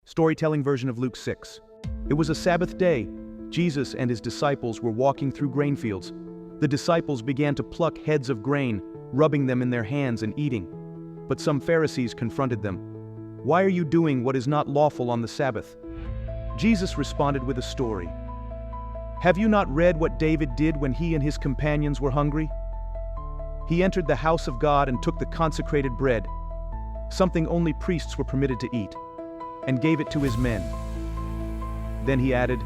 Storytelling version of Luke 6. It was a Sabbath day. Jesus and his disciples were walking through grain fields. The disciples began to pluck heads of grain, rubbing them in their hands and eating. But some Pharisees confronted them. "Why are you doing what is not lawful on the Sabbath?" Jesus responded with a story. "Have you not read what David did when he and his companions were hungry? He entered the house of God and took the consecrated bread, something only priests were permitted to eat, and gave it to his men. Then he added,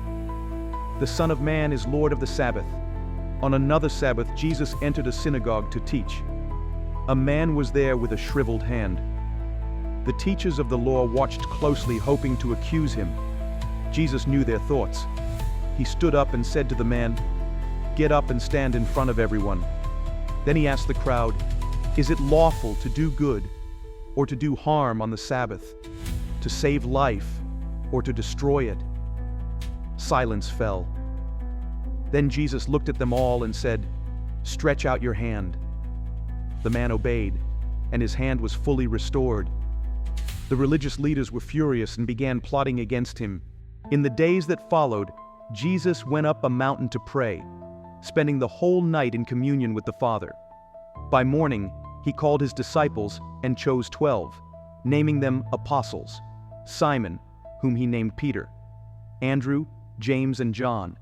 'The Son of Man is Lord of the Sabbath.' On another Sabbath, Jesus entered a synagogue to teach. A man was there with a shriveled hand. The teachers of the law watched closely, hoping to accuse him. Jesus knew their thoughts. He stood up and said to the man, 'Get up and stand in front of everyone.' Then he asked the crowd, 'Is it lawful to do good or to do harm on the Sabbath, to save life or to destroy it?' Silence fell. Then Jesus looked at them all and said, 'Stretch out your hand.' The man obeyed, and his hand was fully restored. The religious leaders were furious and began plotting against him. In the days that followed, Jesus went up a mountain to pray, spending the whole night in communion with the Father. By morning, he called his disciples and chose 12, naming them apostles: Simon, whom he named Peter, Andrew, James and John,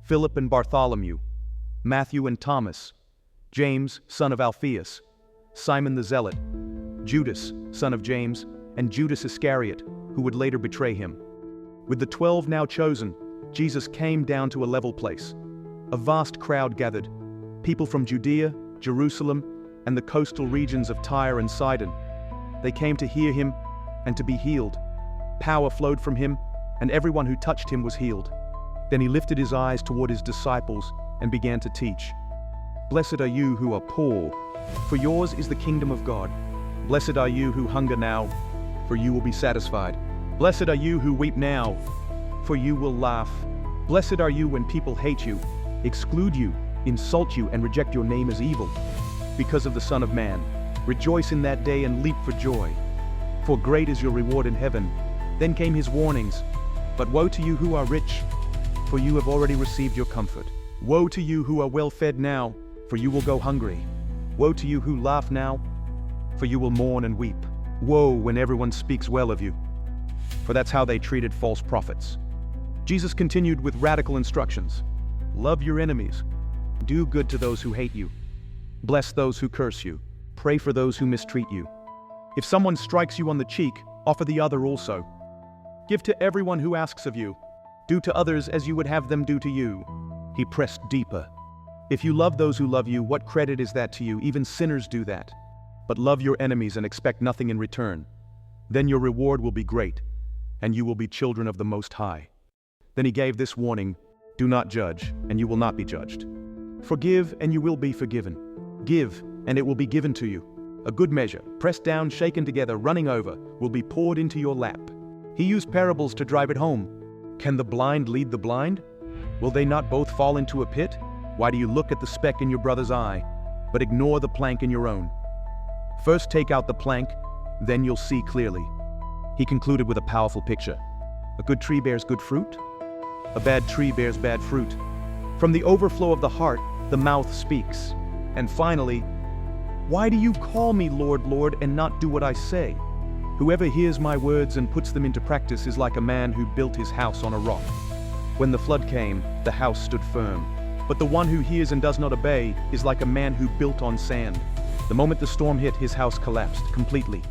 Philip and Bartholomew, Matthew and Thomas, James, son of Alphaeus, Simon the Zealot, Judas, son of James, and Judas Iscariot, who would later betray him. With the 12 now chosen, Jesus came down to a level place. A vast crowd gathered, people from Judea, Jerusalem, and the coastal regions of Tyre and Sidon. They came to hear him and to be healed. Power flowed from him, and everyone who touched him was healed. Then he lifted his eyes toward his disciples and began to teach. "Blessed are you who are poor, for yours is the kingdom of God. Blessed are you who hunger now, for you will be satisfied. Blessed are you who weep now, for you will laugh. Blessed are you when people hate you, exclude you, insult you, and reject your name as evil, because of the Son of Man. Rejoice in that day and leap for joy, for great is your reward in heaven." Then came his warnings. "But woe to you who are rich, for you have already received your comfort. Woe to you who are well fed now, for you will go hungry. Woe to you who laugh now, for you will mourn and weep. Woe when everyone speaks well of you, for that's how they treated false prophets." Jesus continued with radical instructions. "Love your enemies. Do good to those who hate you. Bless those who curse you. Pray for those who mistreat you. If someone strikes you on the cheek, offer the other also. Give to everyone who asks of you. Do to others as you would have them do to you." He pressed deeper. "If you love those who love you, what credit is that to you? Even sinners do that. But love your enemies and expect nothing in return. Then your reward will be great, and you will be children of the Most High." Then he gave this warning: "Do not judge, and you will not be judged. Forgive, and you will be forgiven. Give, and it will be given to you. A good measure, pressed down, shaken together, running over, will be poured into your lap." He used parables to drive it home. Can the blind lead the blind? Will they not both fall into a pit? Why do you look at the speck in your brother's eye, but ignore the plank in your own? First take out the plank, then you'll see clearly. He concluded with a powerful picture. A good tree bears good fruit. A bad tree bears bad fruit. From the overflow of the heart, the mouth speaks. And finally, "Why do you call me Lord, Lord, and not do what I say? Whoever hears my words and puts them into practice is like a man who built his house on a rock. When the flood came, the house stood firm. But the one who hears and does not obey is like a man who built on sand. The moment the storm hit, his house collapsed completely.